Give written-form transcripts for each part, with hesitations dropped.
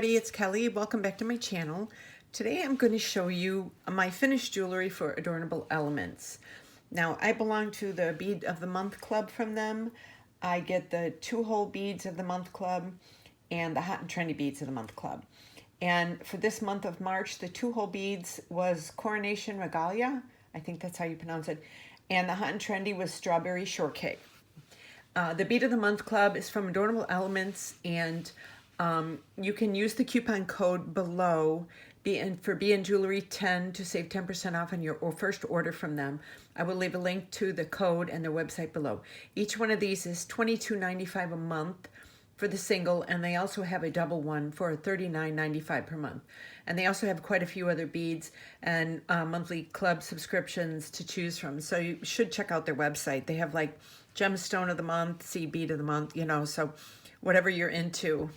everybody, it's Kelly. Welcome back to my channel. Today I'm going to show you my finished jewelry for Adornable Elements. Now I belong to the Bead of the Month Club from them. I get the 2-hole beads of the month club and the hot and trendy beads of the month club. And for this month of March, the 2-hole beads was Coronation Regalia. I think that's how you pronounce it. And the hot and trendy was Strawberry Shortcake. The Bead of the Month Club is from Adornable Elements, and you can use the coupon code below for BNJewelry10 to save 10% off on your first order from them. I will leave a link to the code and their website below. Each one of these is $22.95 a month for the single, and they also have a double one for $39.95 per month. And they also have quite a few other beads and monthly club subscriptions to choose from. So you should check out their website. They have like Gemstone of the Month, Seed Bead of the Month, you know, so whatever you're into.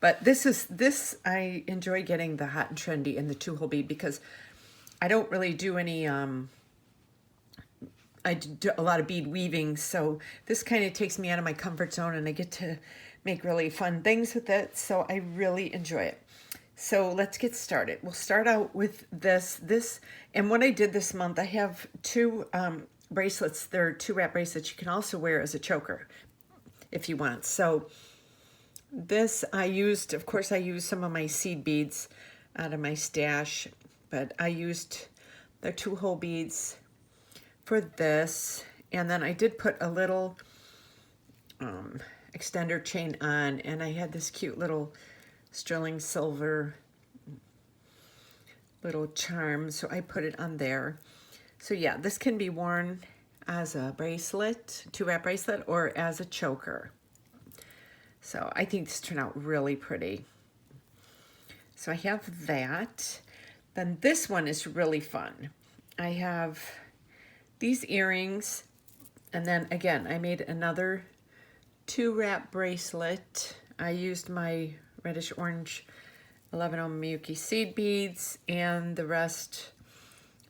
But this I enjoy getting the hot and trendy and the 2-hole bead because I don't really do any, I do a lot of bead weaving, so this kind of takes me out of my comfort zone and I get to make really fun things with it, so I really enjoy it. So let's get started. We'll start out with this, and what I did this month, I have two bracelets. They're 2-wrap bracelets you can also wear as a choker if you want. So this I used, of course I used some of my seed beads out of my stash, but I used the 2-hole beads for this, and then I did put a little extender chain on, and I had this cute little sterling silver little charm, so I put it on there. So yeah, this can be worn as a bracelet, 2-wrap bracelet, or as a choker. So I think this turned out really pretty. So I have that. Then this one is really fun. I have these earrings, and then again, I made another 2-wrap bracelet. I used my reddish orange 11-ohm Miyuki seed beads, and the rest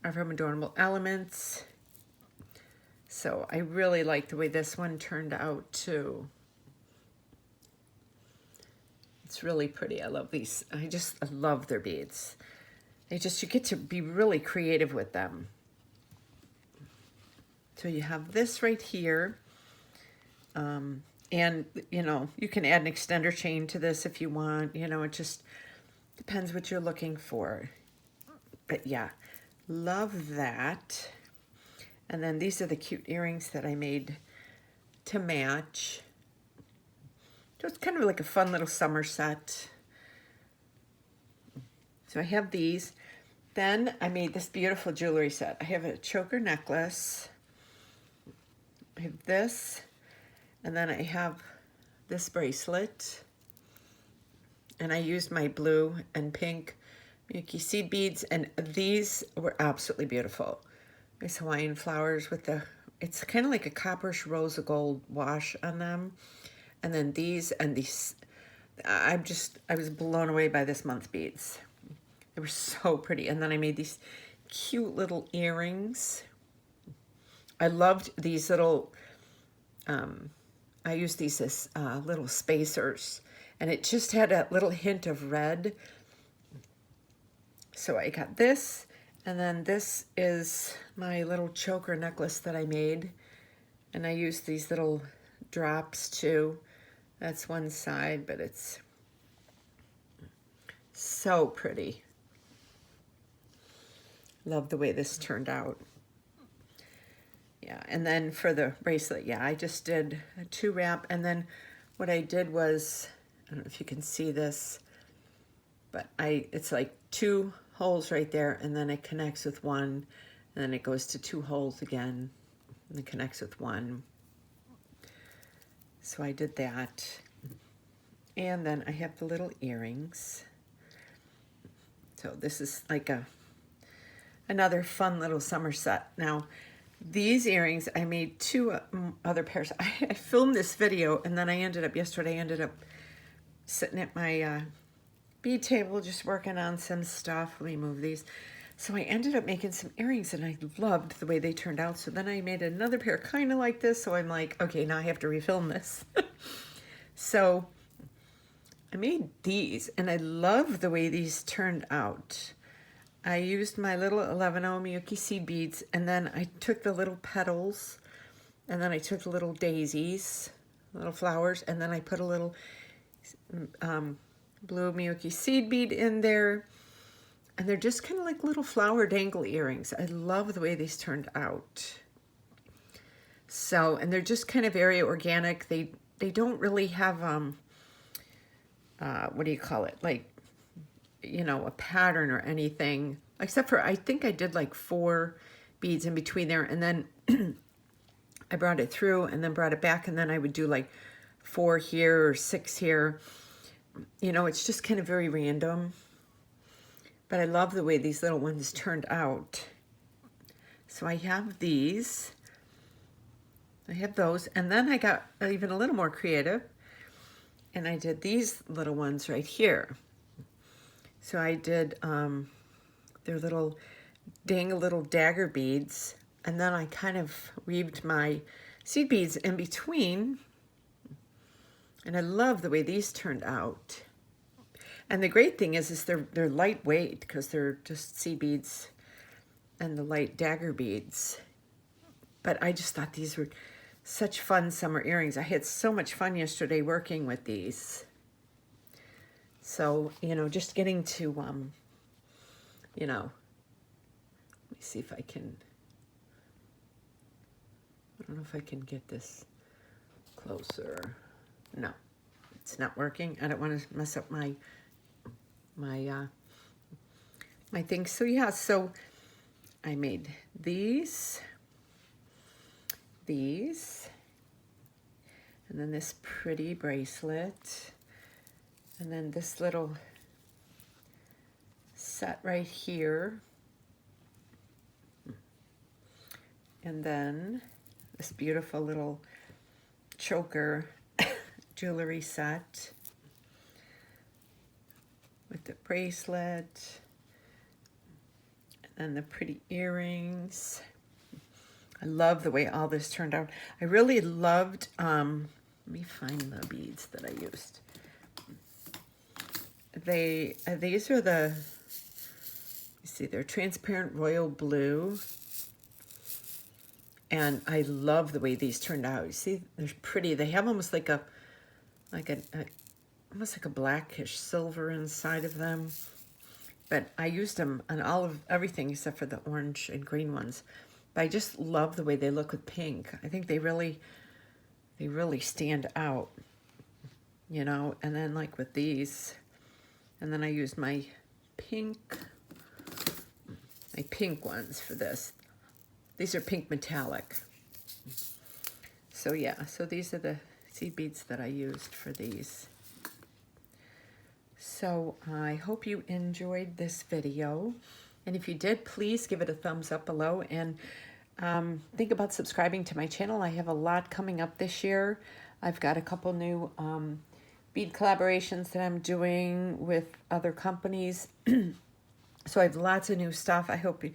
are from Adornable Elements. So I really like the way this one turned out too. It's really pretty. I love these. I love their beads. You get to be really creative with them. So you have this right here. And, you know, you can add an extender chain to this if you want. You know, it just depends what you're looking for. But yeah, love that. And then these are the cute earrings that I made to match. So it's kind of like a fun little summer set. So I have these. Then I made this beautiful jewelry set. I have a choker necklace. I have this. And then I have this bracelet. And I used my blue and pink Miyuki seed beads. And these were absolutely beautiful. These Hawaiian flowers with it's kind of like a copperish rose of gold wash on them. And then these and these, I was blown away by this month's beads. They were so pretty. And then I made these cute little earrings. I loved these little, I used these as little spacers. And it just had a little hint of red. So I got this. And then this is my little choker necklace that I made. And I used these little drops too. That's one side, but it's so pretty. Love the way this turned out. Yeah, and then for the bracelet, yeah, I just did a 2-wrap, and then what I did was, I don't know if you can see this, but it's like 2 holes right there, and then it connects with 1, and then it goes to 2 holes again, and it connects with 1. So I did that. And then I have the little earrings. So this is like another fun little summer set. Now, these earrings, I made 2 other pairs. I filmed this video, and then yesterday I ended up sitting at my bead table just working on some stuff. Let me move these. So I ended up making some earrings, and I loved the way they turned out. So then I made another pair kind of like this. So I'm like, okay, now I have to refilm this. So I made these, and I love the way these turned out. I used my little 11O Miyuki seed beads, and then I took the little petals, and then I took the little daisies, little flowers, and then I put a little blue Miyuki seed bead in there, and they're just kind of like little flower dangle earrings. I love the way these turned out. So, and they're just kind of very organic. They don't really have what do you call it? Like, you know, a pattern or anything, except for I think I did like 4 beads in between there, and then I brought it through and then brought it back, and then I would do like 4 here or 6 here. You know, it's just kind of very random. But I love the way these little ones turned out. So I have these. I have those. And then I got even a little more creative. And I did these little ones right here. So I did their little little dagger beads. And then I kind of weaved my seed beads in between. And I love the way these turned out. And the great thing is they're lightweight because they're just seed beads and the light dagger beads. But I just thought these were such fun summer earrings. I had so much fun yesterday working with these. So, you know, just getting to, you know, let me see if I can, I don't know if I can get this closer. No, it's not working. I don't want to mess up my thing. So yeah, so I made these, and then this pretty bracelet, and then this little set right here, and then this beautiful little choker jewelry set with the bracelet and the pretty earrings. I love the way all this turned out. I really loved, let me find the beads that I used. These are the, you see, they're transparent royal blue. And I love the way these turned out. You see, they're pretty. They have almost like almost like a blackish silver inside of them. But I used them on everything except for the orange and green ones. But I just love the way they look with pink. I think they really stand out, you know. And then like with these, and then I used my pink ones for this. These are pink metallic. So yeah, so these are the seed beads that I used for these. So I hope you enjoyed this video. And if you did, please give it a thumbs up below. And think about subscribing to my channel. I have a lot coming up this year. I've got a couple new bead collaborations that I'm doing with other companies. So I have lots of new stuff. I hope you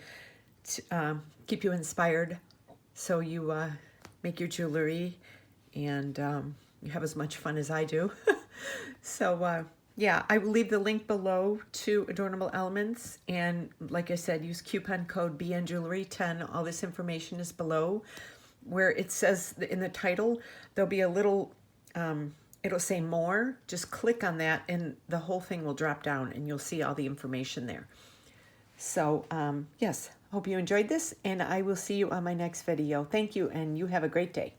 keep you inspired so you make your jewelry and you have as much fun as I do. So yeah, I will leave the link below to Adornable Elements, and like I said, use coupon code BNJewelry10. All this information is below. Where it says in the title, there'll be a little, it'll say more. Just click on that and the whole thing will drop down and you'll see all the information there. So yes, hope you enjoyed this, and I will see you on my next video. Thank you, and you have a great day.